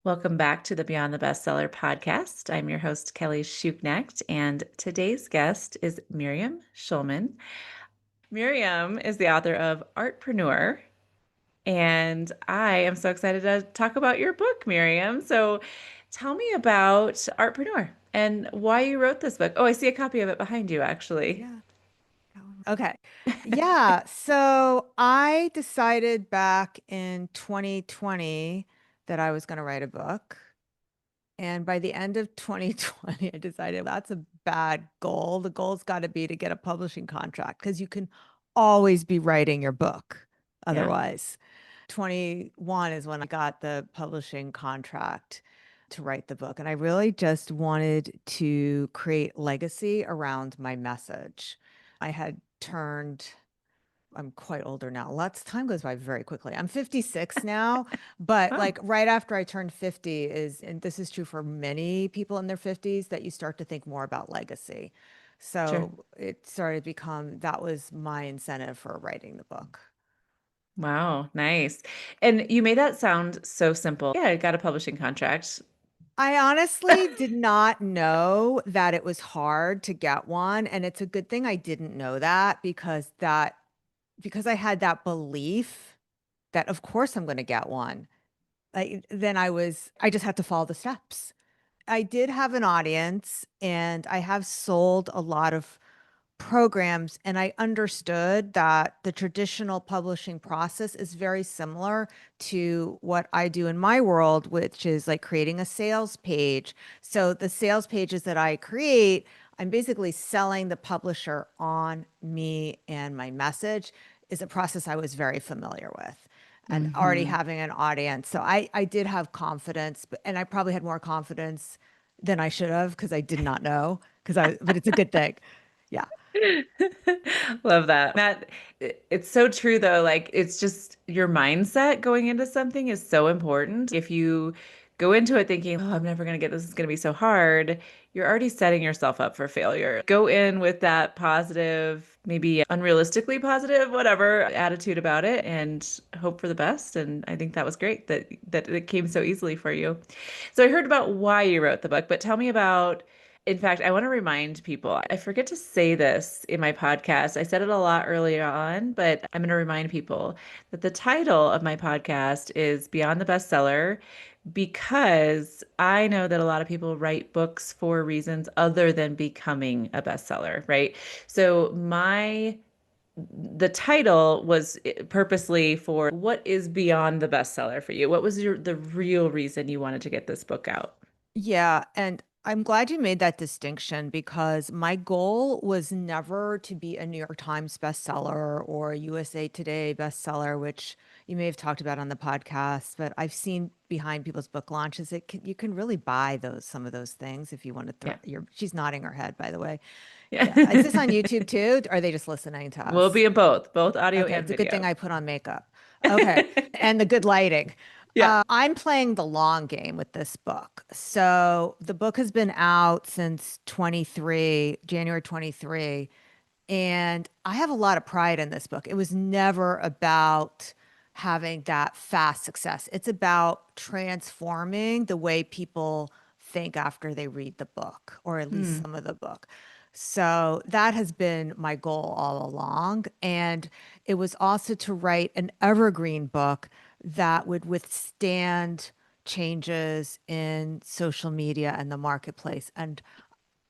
Welcome back to the Beyond the Bestseller podcast. I'm your host, Kelly Schuknecht, and today's guest is Miriam Schulman. Miriam is the author of Artpreneur, and I am so excited to talk about your book, Miriam. So tell me about Artpreneur and why you wrote this book. Oh, I see a copy of it behind you, actually. Yeah. Okay. Yeah. So I decided back in 2020 that I was going to write a book. And by the end of 2020, I decided that's a bad goal. The goal's got to be to get a publishing contract because you can always be writing your book Yeah. otherwise. 21 is when I got the publishing contract to write the book. And I really just wanted to create legacy around my message. I had turned I'm quite older now. Lots time goes by very quickly. I'm 56 now, but Oh, like right after I turned 50 and this is true for many people in their 50s, that you start to think more about legacy. sure. So it started to become that was my incentive for writing the book. Wow, nice. And you made that sound so simple. Yeah, I got a publishing contract. I honestly did not know that it was hard to get one, and it's a good thing I didn't know that because I had that belief that of course I'm going to get one. Then I just had to follow the steps. I did have an audience and I have sold a lot of programs, and I understood that the traditional publishing process is very similar to what I do in my world, which is like creating a sales page. So the sales pages that I create, I'm basically selling the publisher on me, and my message is a process I was very familiar with and already Hmm. having an audience. So I did have confidence, and I probably had more confidence than I should have because I did not know but it's a good thing. Yeah. Love that. It's so true though. Like it's just your mindset going into something is so important. If you go into it thinking, oh, I'm never going to get this, it's going to be so hard, you're already setting yourself up for failure. Go in with that positive, maybe unrealistically positive, whatever attitude about it and hope for the best. And I think that was great that it came so easily for you. So I heard about why you wrote the book, but tell me about in fact, I want to remind people, I forget to say this in my podcast. I said it a lot earlier on, but I'm going to remind people that the title of my podcast is Beyond the Bestseller because I know that a lot of people write books for reasons other than becoming a bestseller, right? So the title was purposely for what is beyond the bestseller for you? What was the real reason you wanted to get this book out? Yeah, and I'm glad you made that distinction because my goal was never to be a New York Times bestseller or a USA Today bestseller, which you may have talked about on the podcast, but I've seen behind people's book launches, you can really buy some of those things if you want to throw Yeah. she's nodding her head, by the way. Yeah. Yeah. Is this on YouTube too? Or are they just listening to We'll us? be in both audio Okay, and it's a good thing video. I put on makeup. Okay, and the good lighting. Yeah. I'm playing the long game with this book. So the book has been out since 23, January 23, and I have a lot of pride in this book. It was never about having that fast success. It's about transforming the way people think after they read the book, or at least Hmm. some of the book. So that has been my goal all along. And it was also to write an evergreen book that would withstand changes in social media and the marketplace. And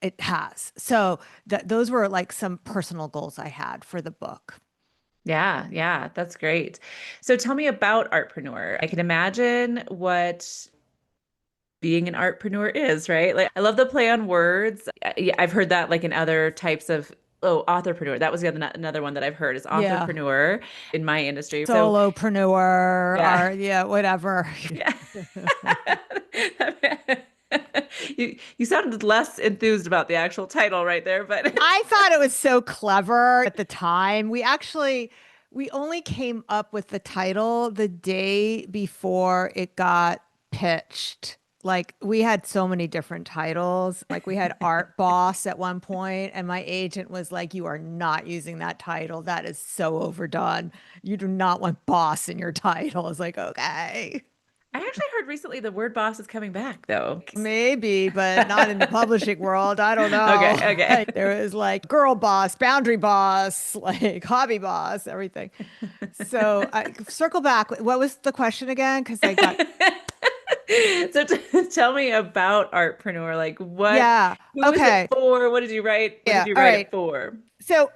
it has. So those were like some personal goals I had for the book. Yeah, yeah, that's great. So tell me about Artpreneur. I can imagine what being an artpreneur is, right? Like I love the play on words. Yeah, I've heard that like in other types of authorpreneur. That was the other another one that I've heard is Yeah. authorpreneur in my industry. So Solopreneur yeah. or yeah, whatever. Yeah. You sounded less enthused about the actual title right there, but I thought it was so clever at the time. We only came up with the title the day before it got pitched. Like we had so many different titles. Like we had Art Boss at one point, and my agent was like, "You are not using that title. That is so overdone. You do not want boss in your title." I was like, "Okay." I actually heard recently the word boss is coming back though. Maybe, but not in the publishing world. I don't Okay, know. okay. Like, there is like girl boss, boundary boss, like hobby boss, everything. So I circle back. What was the question again? Because I got, So tell me about Artpreneur. Like yeah. who is it Okay. for? What did you write? What did Yeah. you All write right. it for? So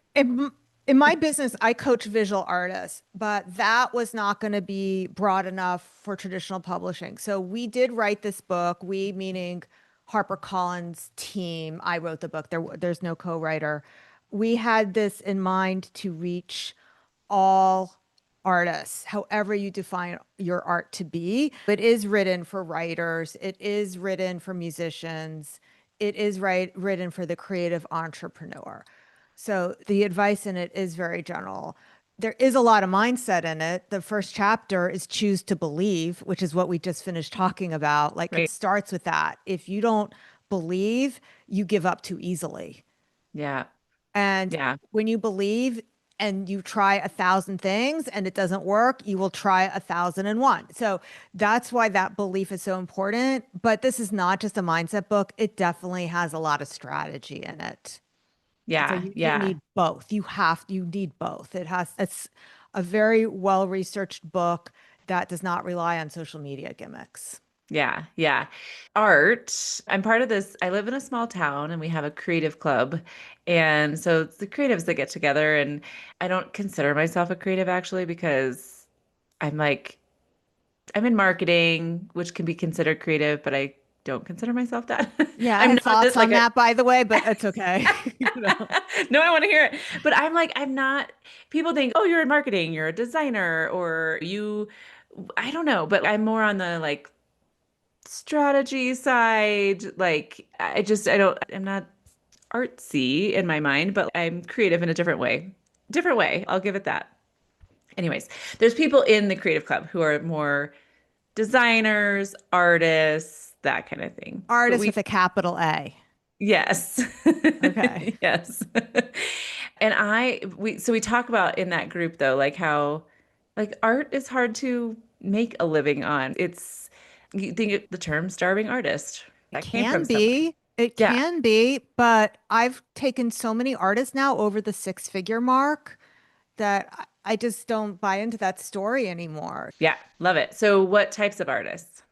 in my business, I coach visual artists, but that was not going to be broad enough for traditional publishing. So we did write this book, we meaning HarperCollins team. I wrote the book. There's no co-writer. We had this in mind to reach all artists, however you define your art to be. It is written for writers, it is written for musicians, it is written for the creative entrepreneur. So the advice in it is very general. There is a lot of mindset in it. The first chapter is choose to believe, which is what we just finished talking about. Like it Right. starts with that. If you don't believe, you give up too easily. Yeah. And Yeah. when you believe and you try 1,000 things and it doesn't work, you will try 1,001. So that's why that belief is so important. But this is not just a mindset book. It definitely has a lot of strategy in it. So Yeah. you do Yeah. need both. You need both. It's a very well-researched book that does not rely on social media gimmicks. Yeah, yeah. Art, I'm part of this. I live in a small town and we have a creative club. And so it's the creatives that get together. And I don't consider myself a creative actually because I'm like, I'm in marketing, which can be considered creative, but I don't consider myself that. Yeah, I I'm have not thoughts this like on a that, by the way, but it's okay. You know. no, I want to hear it. But I'm like, I'm not, people think, oh, you're in marketing, you're a designer, or I don't know, but I'm more on the like strategy side. Like I'm not artsy in my mind, but I'm creative in a different way. Different way. I'll give it that. Anyways, there's people in the creative club who are more designers, artists, that kind of thing. But Artist with a capital A. yes. Okay. Yes. And we talk about in that group though, like how like art is hard to make a living on. You think the term starving artist It that came from can somewhere. be. It Yeah. can be, but I've taken so many artists now over the six-figure mark that I just don't buy into that story anymore. Yeah. Love it. So what types of artists?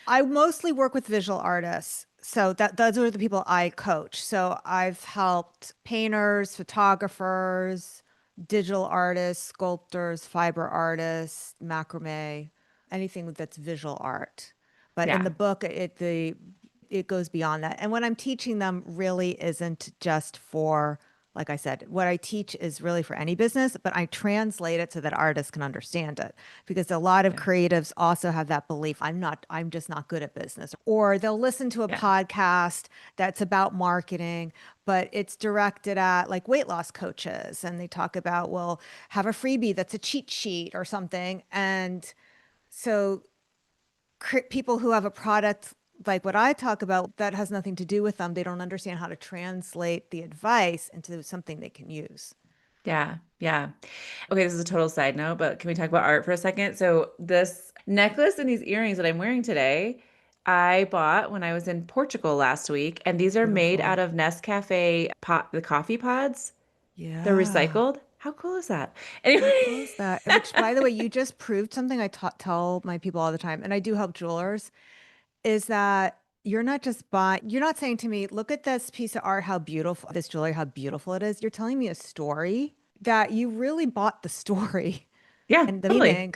I mostly work with visual artists. So that those are the people I coach. So I've helped painters, photographers, digital artists, sculptors, fiber artists, macrame, anything that's visual art. But in the Yeah. book, it goes beyond that. And what I'm teaching them really isn't just for, like I said, what I teach is really for any business, but I translate it so that artists can understand it. Because a lot of Yeah. creatives also have that belief, I'm just not good at business. Or they'll listen to a Yeah. podcast that's about marketing, but it's directed at like weight loss coaches. And they talk about, well, have a freebie that's a cheat sheet or something. And so people who have a product like what I talk about that has nothing to do with them, they don't understand how to translate the advice into something they can use. Yeah. Yeah. Okay, this is a total side note, but can we talk about art for a second? So this necklace and these earrings that I'm wearing today, I bought when I was in Portugal last week, and these are made out Beautiful. of Nescafe pot, the coffee pods. They're Yeah. recycled. How cool is that? How Anyway, cool is that? Which, by the way, you just proved something tell my people all the time, and I do help jewelers, is that you're not saying to me, look at this piece of art, how beautiful this jewelry, how beautiful it is. You're telling me a story that you really bought the story yeah, and the totally. meaning.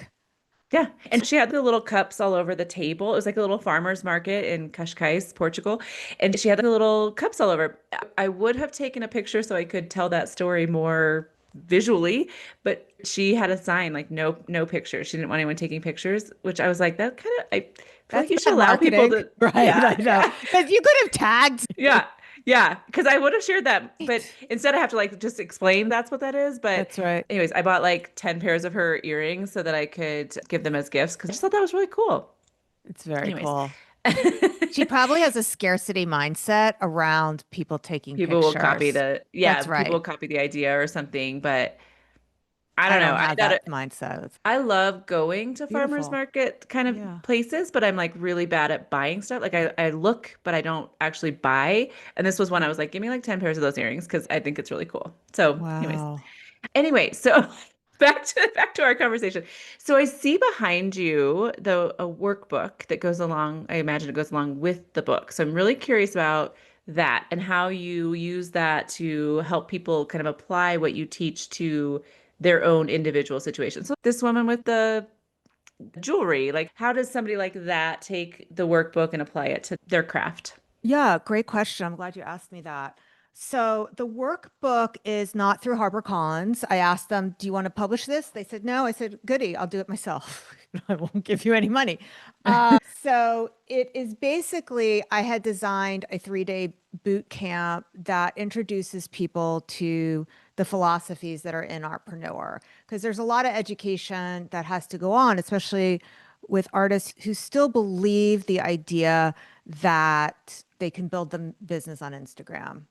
Yeah. And she had the little cups all over the table. It was like a little farmer's market in Cascais, Portugal. And she had the little cups all over. I would have taken a picture so I could tell that story more visually, but she had a sign like no pictures. She didn't want anyone taking pictures, which I was like, that kind of I feel like That's you should bad allow people marketing, to right? yeah, I know. yeah. Because you could have tagged. Yeah. Yeah, because I would have shared that, but Right. instead I have to like just explain that's what that is. But That's right. anyways, I bought like 10 pairs of her earrings so that I could give them as gifts because I just thought that was really cool. It's very Anyways, cool. She probably has a scarcity mindset around people taking people will copy pictures. yeah, That's people will right. copy the idea or something. But I don't I know. don't have that mindset. It's I love going to farmers beautiful. market kind of Yeah. places, but I'm like really bad at buying stuff. Like I look, but I don't actually buy. And this was when I was like, give me like 10 pairs of those earrings because I think it's really cool. So, anyways, Wow. so back to our conversation. So I see behind you a workbook that goes along, I imagine it goes along with the book. So I'm really curious about that and how you use that to help people kind of apply what you teach to their own individual situations. So this woman with the jewelry, like how does somebody like that take the workbook and apply it to their craft? Yeah, great question. I'm glad you asked me that. So the workbook is not through HarperCollins. I asked them, "Do you want to publish this?" They said no. I said, "Goody, I'll do it myself. I won't give you any money." So it is basically, I had designed a 3-day boot camp that introduces people to the philosophies that are in Artpreneur. Because there's a lot of education that has to go on, especially with artists who still believe the idea that they can build the business on Instagram.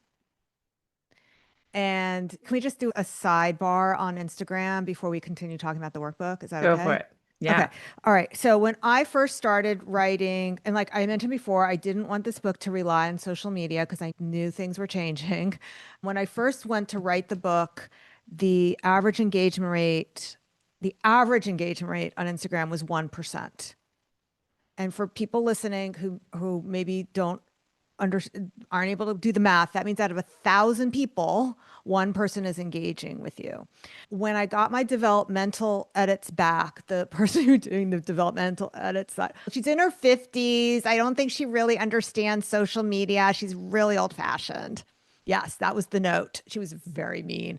And can we just do a sidebar on Instagram before we continue talking about the workbook? Is that Go for okay? it. Okay. Yeah. All right. So when I first started writing, and like I mentioned before, I didn't want this book to rely on social media because I knew things were changing. When I first went to write the book, the average engagement rate, the average engagement rate on Instagram was 1%. And for people listening who maybe don't under aren't able to do the math, that means out of 1,000 people, one person is engaging with you. When I got my developmental edits back, the person who's doing the developmental edits thought she's in her 50s. I don't think she really understands social media. She's really old fashioned. Yes, that was the note. She was very mean.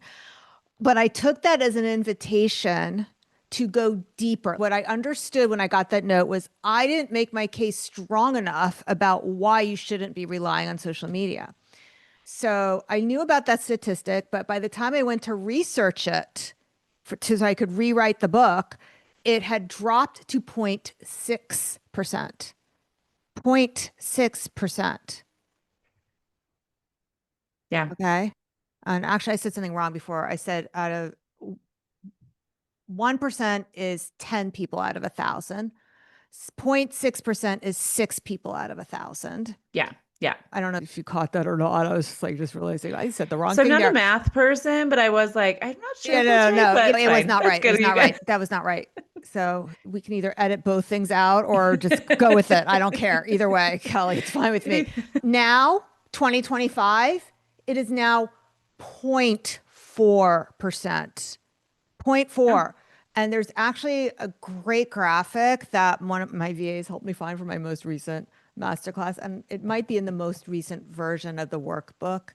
But I took that as an invitation to go deeper. What I understood when I got that note was I didn't make my case strong enough about why you shouldn't be relying on social media. So I knew about that statistic, but by the time I went to research it so I could rewrite the book, it had dropped to 0.6%. 0.6%. Yeah. Okay. And actually, I said something wrong before. I said out of 1% is 10 people out of 1,000. 0.6% is 6 people out of 1,000. Yeah. Yeah. I don't know if you caught that or not. I was just like, just realizing I said the wrong So I'm thing not a there. math person, but I was like, I'm not sure Yeah, if that's no, right, no, but it's it was fine. not That's right. It good. was You not good. right. That was not right. So we can either edit both things out or just go with it. I don't care. Either way, Kelly, it's fine with me. Now, 2025, it is now 0.4%. zero point Yeah, 0.4. And there's actually a great graphic that one of my VAs helped me find for my most recent masterclass. And it might be in the most recent version of the workbook.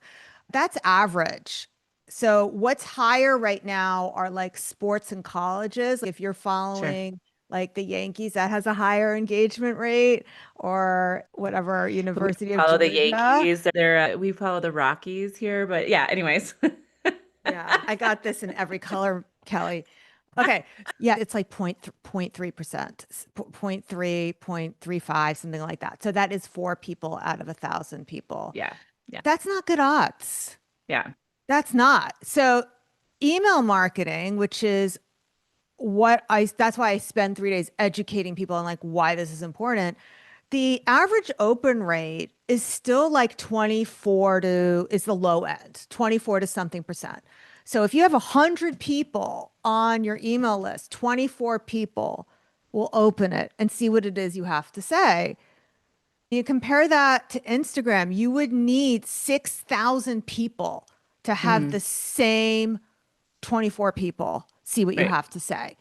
That's average. So what's higher right now are like sports and colleges. If you're sure. following like the Yankees, that has a higher engagement rate, or whatever, We University of follow the Georgia. Yankees. We follow the Rockies here, but yeah, anyways. Yeah, I got this in every color, Kelly. Okay. Yeah, it's like 0.3%, 0.3, 0.35, something like that. So that is 4 people out of 1,000 people. Yeah. Yeah. That's not good odds. Yeah. That's not. So email marketing, which is that's why I spend 3 days educating people on like why this is important. The average open rate is still like 24 to is the low end, 24 to something percent. So if you have 100 people on your email list, 24 people will open it and see what it is you have to say. You compare that to Instagram, you would need 6,000 people to have Hmm. the same 24 people see what you Right. have to say.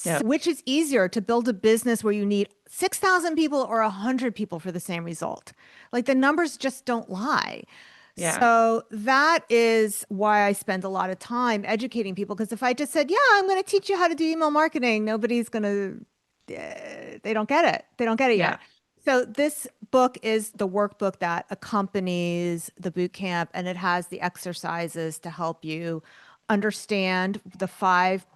Yep. Which is easier to build a business where you need 6,000 people or 100 people for the same result? Like the numbers just don't lie. Yeah. So that is why I spend a lot of time educating people. Because if I just said, yeah, I'm going to teach you how to do email marketing, nobody's going to, they don't get it. They don't get it Yeah. yet. So this book is the workbook that accompanies the boot camp, and it has the exercises to help you understand the five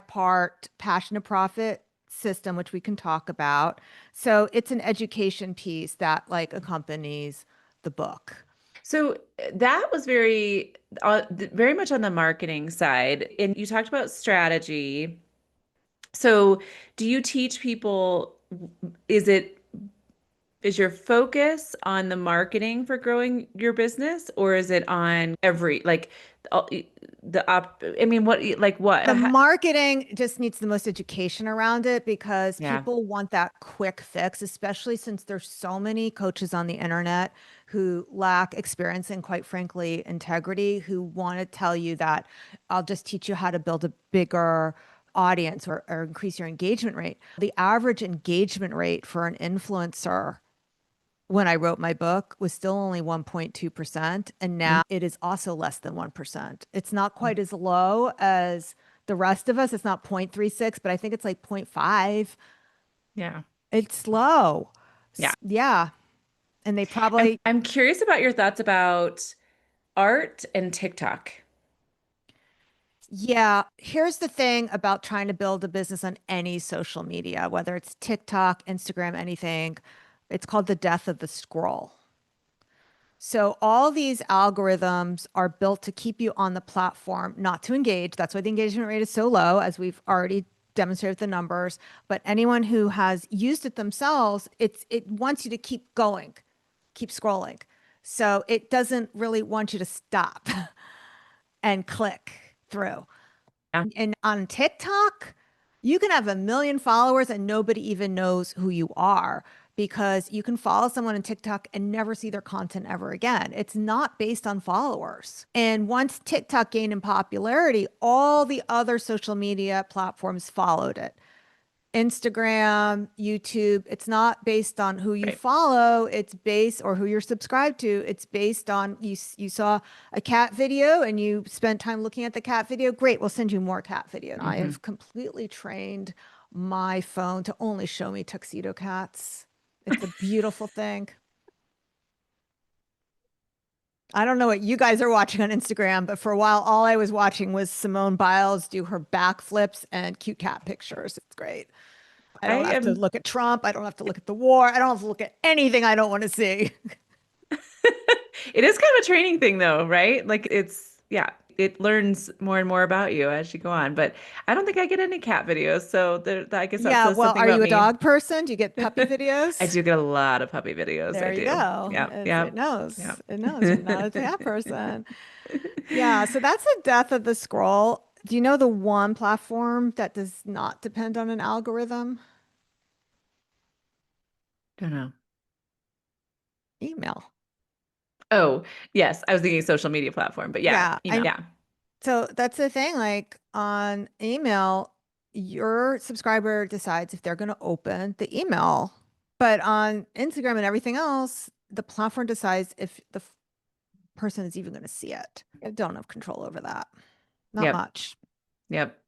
part passion to profit system, which we can talk about. So it's an education piece that like accompanies the book. So that was very much on the marketing side. And you talked about strategy. So do you teach people, is it is your focus on the marketing for growing your business, or is it on every like all- the op I mean, what like what? The marketing just needs the most education around it because Yeah. people want that quick fix, especially since there's so many coaches on the internet who lack experience and, quite frankly, integrity, who want to tell you that I'll just teach you how to build a bigger audience or increase your engagement rate. The average engagement rate for an influencer when I wrote my book was still only 1.2%. And now it is also less than 1%. It's not quite as low as the rest of us. It's not 0.36, but I think it's like 0.5. Yeah. It's low. Yeah. Yeah. And they I'm probably, I'm curious about your thoughts about art and TikTok. yeah. Here's the thing about trying to build a business on any social media, whether it's TikTok, Instagram, anything, it's called the death of the scroll. So all these algorithms are built to keep you on the platform, not to engage. That's why the engagement rate is so low, as we've already demonstrated with the numbers. But anyone who has used it themselves, it wants you to keep going, keep scrolling. So it doesn't really want you to stop and click through. Yeah. And on TikTok, you can have a million followers and nobody even knows who you are because you can follow someone on TikTok and never see their content ever again. It's not based on followers. And once TikTok gained in popularity, all the other social media platforms followed it. Instagram, YouTube, it's not based on who you Right. follow, it's based or who you're subscribed to. It's based on you saw a cat video and you spent time looking at the cat video. Great, we'll send you more cat video. I Hmm. have completely trained my phone to only show me tuxedo cats. It's a beautiful thing. I don't know what you guys are watching on Instagram, but for a while, all I was watching was Simone Biles do her backflips and cute cat pictures. It's great. I I don't have to am look at Trump. I don't have to look at the war. I don't have to look at anything I don't want to see. It is kind of a training thing though, right? Like it's yeah, it learns more and more about you as you go on. But I don't think I get any cat videos, so I guess that Yeah. says Well, something are about you a me. dog person? Do you get puppy I videos? do get a lot of puppy videos. I There you do. go. Yeah, yeah, It knows. yeah. It knows you're not a cat person. Yeah. So that's the death of the scroll. Do you know the one platform that does not depend on an algorithm? Don't know. Email. Oh, yes. I was thinking social media platform, but yeah, Yeah. email. Yeah. So that's the thing. Like on email, your subscriber decides if they're going to open the email. But on Instagram and everything else, the platform decides if the person is even going to see it. I don't have control over that. Not Yep. much. Yep.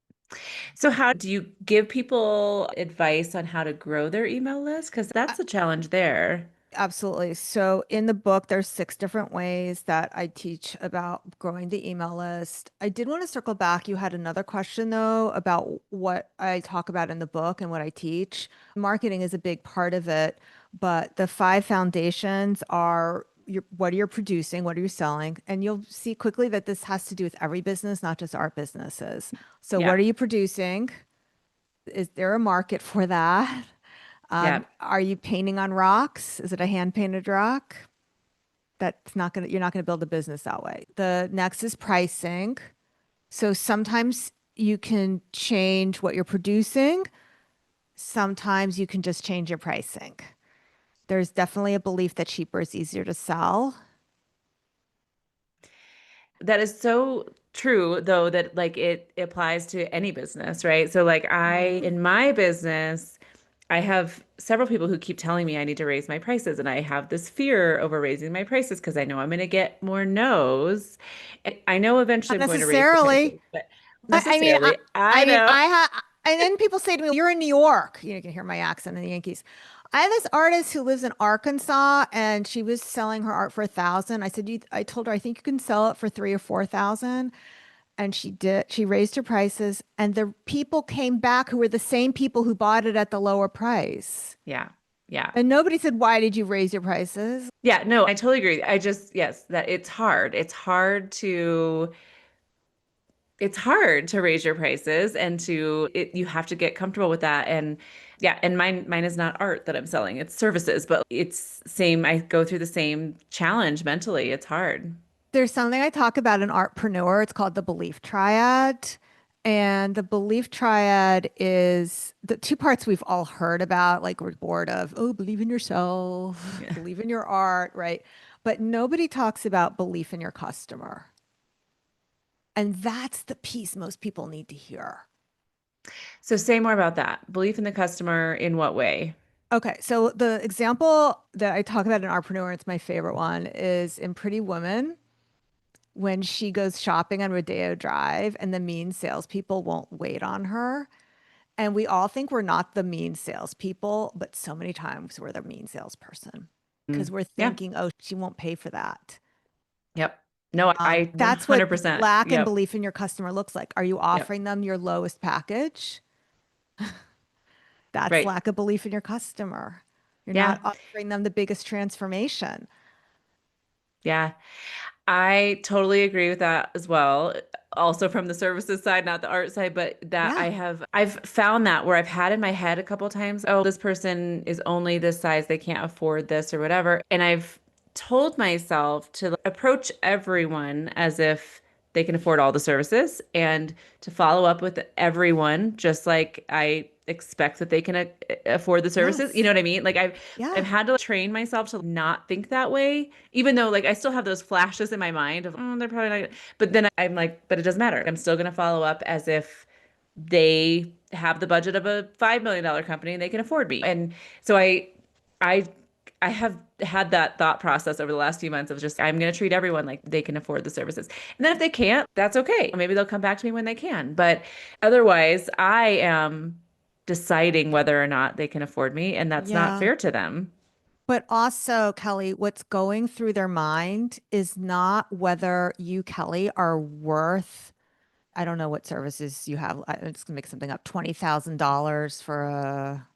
So how do you give people advice on how to grow their email list? Because that's a challenge there. Absolutely. So in the book, there's 6 different ways that I teach about growing the email list. I did want to circle back. You had another question though about what I talk about in the book and what I teach. Marketing is a big part of it, but the 5 foundations are what you're producing, what are you selling, and you'll see quickly that this has to do with every business, not just our businesses. So what Yeah. are you producing? Is there a market for that? Yeah. Are you painting on rocks? Is it a hand painted rock? You're not gonna build a business that way. The next is pricing. So sometimes you can change what you're producing. Sometimes you can just change your pricing. There's definitely a belief that cheaper is easier to sell. That is so true, though, that like it applies to any business, right? So, like, Mhm. in my business, I have several people who keep telling me I need to raise my prices, and I have this fear over raising my prices because I know I'm going to get more no's. And I know eventually Not I'm going to raise the necessarily. prices, but I, I mean, I, necessarily, I I mean, know. I have, and then people say to me, "You're in New York." You can hear my accent in the Yankees. I have this artist who lives in Arkansas, and she was selling her art for 1,000. I said, I told her, I think you can sell it for 3 or 4,000, and she did. She raised her prices, and the people came back who were the same people who bought it at the lower price. Yeah. Yeah. And nobody said, why did you raise your prices? Yeah, no, I totally agree. I just, yes, that it's hard. It's hard to raise your prices and you have to get comfortable with that. And yeah, and mine is not art that I'm selling. It's services, but it's same. I go through the same challenge mentally. It's hard. There's something I talk about in Artpreneur. It's called the belief triad. And the belief triad is the two parts we've all heard about, like we're bored of, oh, believe in yourself, Yeah. believe in your art, right? But nobody talks about belief in your customer. And that's the piece most people need to hear. So say more about that. Belief in the customer in what way? Okay, so the example that I talk about in Artpreneur, it's my favorite one, is in Pretty Woman when she goes shopping on Rodeo Drive and the mean salespeople won't wait on her. And we all think we're not the mean salespeople, but so many times we're the mean salesperson because Mm, we're yeah. thinking, oh, she won't pay for that. Yep. No, I That's what 100%. lack and Yep. belief in your customer looks like. Are you Yep. offering them your lowest package? That's Right. lack of belief in your customer. You're not Yeah. offering them the biggest transformation. Yeah. I totally agree with that as well. Also from the services side, not the art side, but that Yeah. I've found that where I've had in my head a couple times, oh, this person is only this size, they can't afford this or whatever. And I've told myself to approach everyone as if they can afford all the services and to follow up with everyone just like I expect that they can afford the services. You Yes. know what I mean? Like I've Yeah. had to train myself to not think that way, even though like I still have those flashes in my mind of, oh, they're probably not gonna. But then I'm like, but it doesn't matter. I'm still gonna follow up as if they have the budget of a $5 million company and they can afford me. And so I I have had that thought process over the last few months of just I'm going to treat everyone like they can afford the services. And then if they can't, that's okay. Maybe they'll come back to me when they can. But otherwise, I am deciding whether or not they can afford me, and that's not Yeah. fair to them. But also, Kelly, what's going through their mind is not whether you, Kelly, are worth, I don't know what services you have. I'm just gonna make something up, $20,000 for a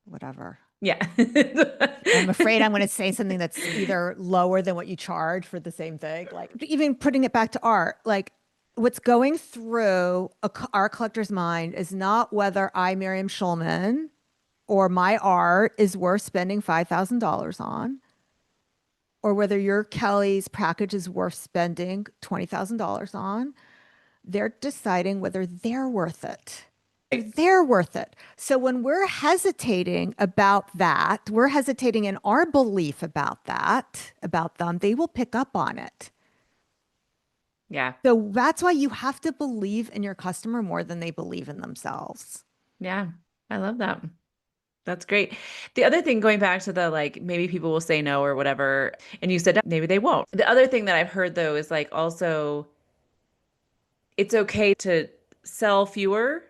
whatever. Yeah. I'm afraid I'm going to say something that's either lower than what you charge for the same thing. Like even putting it back to art, like what's going through art collector's mind is not whether I, Miriam Schulman, or my art is worth spending $5,000 on, or whether your Kelly's package is worth spending $20,000 on. They're deciding whether they're worth it. They're worth it. So when we're hesitating about that, we're hesitating in our belief about that, about them, they will pick up on it. Yeah. So that's why you have to believe in your customer more than they believe in themselves. Yeah. I love that. That's great. The other thing, going back to the like, maybe people will say no or whatever, and you said maybe they won't. The other thing that I've heard though is like also it's okay to sell fewer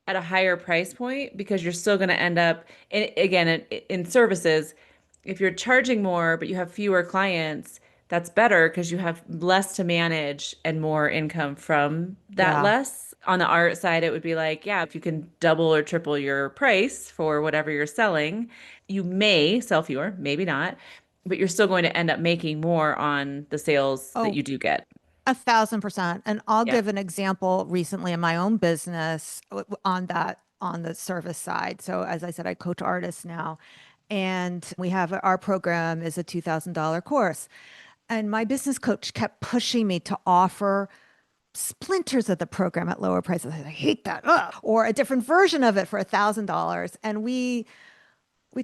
at a higher price point because you're still going to end up, and again, in services, if you're charging more, but you have fewer clients, that's better because you have less to manage and more income from that Yeah. less. On the art side, it would be like, yeah, if you can double or triple your price for whatever you're selling, you may sell fewer, maybe not, but you're still going to end up making more on the sales that Oh, you do get. 1,000%. And I'll Yeah. give an example recently in my own business on that, on the service side. So as I said, I coach artists now, and we have our program is a $2,000 course. And my business coach kept pushing me to offer splinters of the program at lower prices. I hate that. Ugh. Or a different version of it for $1,000. And we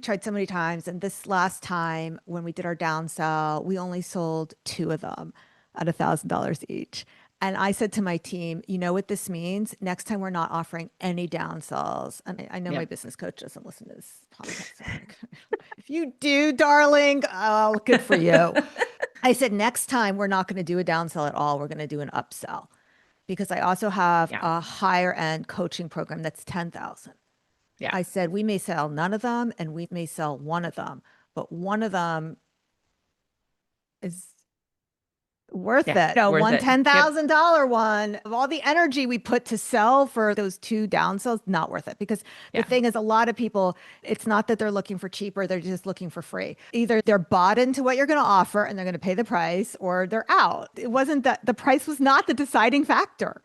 tried so many times. And this last time when we did our downsell, we only sold two of them at $1,000 each. And I said to my team, you know what this means? Next time we're not offering any downsells. And I know my Yep. business coach doesn't listen to this podcast. So I'm like, if you do, darling, oh, good for you. I said, next time we're not going to do a downsell at all. We're going to do an upsell because I also have Yeah. a higher end coaching program that's 10,000. Yeah. I said, we may sell none of them and we may sell one of them, but one of them is Worth Yeah, it. No, worth one it. Yep. $10,000 one of all the energy we put to sell for those two down sells, not worth it. Because the Yeah. thing is, a lot of people, it's not that they're looking for cheaper, they're just looking for free. Either they're bought into what you're going to offer and they're going to pay the price, or they're out. It wasn't that the price was not the deciding factor.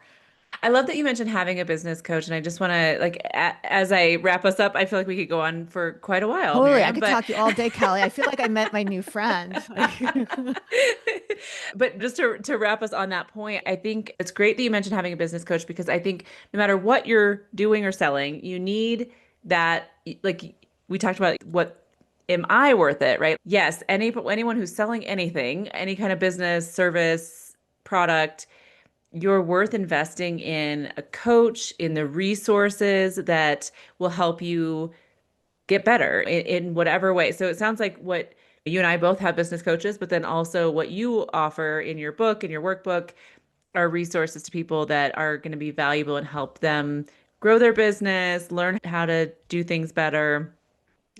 I love that you mentioned having a business coach, and I just want to like as I wrap us up, I feel like we could go on for quite a while, Totally. I Miriam, could but talk to you all day, Kelly. I feel like I met my new friend. but just to wrap us on that point, I think it's great that you mentioned having a business coach because I think no matter what you're doing or selling, you need that like we talked about what am I worth it, right? Yes, anyone who's selling anything, any kind of business, service, product, you're worth investing in a coach, in the resources that will help you get better in whatever way. So it sounds like what you and I both have business coaches, but then also what you offer in your book and your workbook are resources to people that are going to be valuable and help them grow their business, learn how to do things better.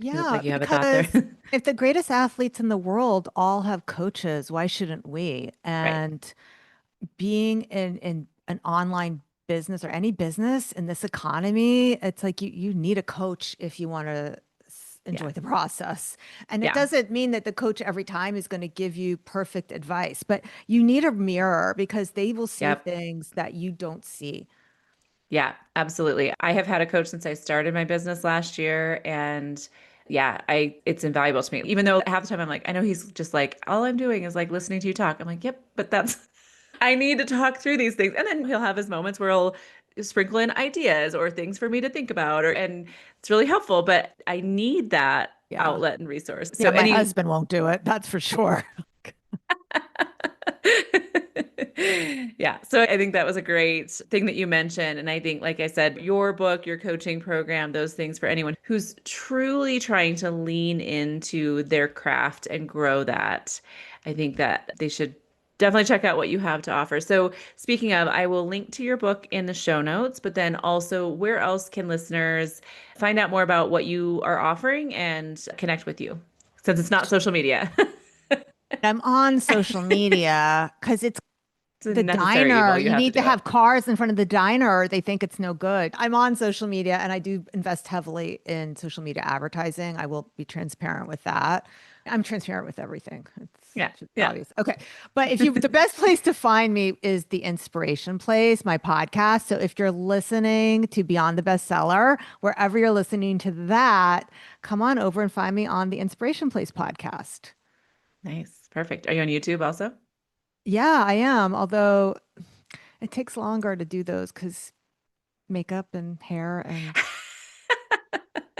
You look Yeah, like you have a thought there. because if the greatest athletes in the world all have coaches, why shouldn't we? Right. And being in an online business or any business in this economy, it's like you need a coach if you want to Yeah. enjoy the process. And it Yeah. doesn't mean that the coach every time is going to give you perfect advice, but you need a mirror because they will see Yep. things that you don't see. Yeah, absolutely. I have had a coach since I started my business last year and yeah, I it's invaluable to me. Even though half the time I'm like, I know he's just like, all I'm doing is like listening to you talk. I'm like, yep, but that's I need to talk through these things. And then he'll have his moments where he'll sprinkle in ideas or things for me to think about and it's really helpful, but I need that Yeah. outlet and resource. So Yeah, my any husband won't do it. That's for sure. Yeah. So I think that was a great thing that you mentioned. And I think, like I said, your book, your coaching program, those things for anyone who's truly trying to lean into their craft and grow that, I think that they should definitely check out what you have to offer. So speaking of, I will link to your book in the show notes, but then also where else can listeners find out more about what you are offering and connect with you? Since it's not social media. I'm on social media because it's It's a the necessary diner. evil. You You have to need to do it. have cars in front of the diner or they think it's no good. I'm on social media and I do invest heavily in social media advertising. I will be transparent with that. I'm transparent with everything. It's Yeah. should be Yeah. obvious. Okay. But if you, the best place to find me is the Inspiration Place, my podcast. So if you're listening to Beyond the Bestseller, wherever you're listening to that, come on over and find me on the Inspiration Place podcast. Nice. Perfect. Are you on YouTube also? Yeah, I am. Although it takes longer to do those because makeup and hair and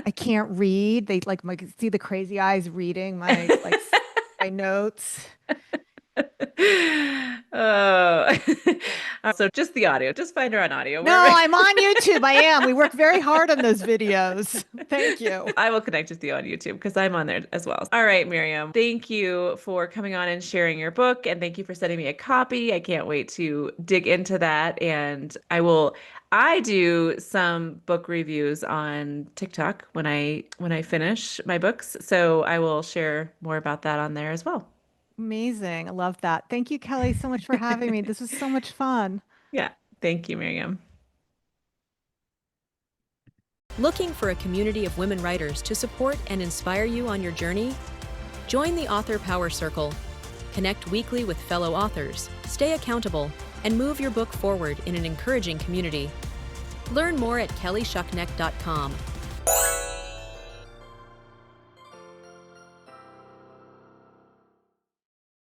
I can't read. They like my see the crazy eyes reading my my notes. Oh. So just the audio. Just find her on audio. No, I'm on YouTube. I am. We work very hard on those videos. Thank you. I will connect with you on YouTube because I'm on there as well. All right, Miriam. Thank you for coming on and sharing your book. And thank you for sending me a copy. I can't wait to dig into that. And I do some book reviews on TikTok when I finish my books. So I will share more about that on there as well. Amazing. I love that. Thank you, Kelly, so much for having me. This was so much fun. Yeah. Thank you, Miriam. Looking for a community of women writers to support and inspire you on your journey? Join the Author Power Circle. Connect weekly with fellow authors, stay accountable, and move your book forward in an encouraging community. Learn more at kellyshuckneck.com.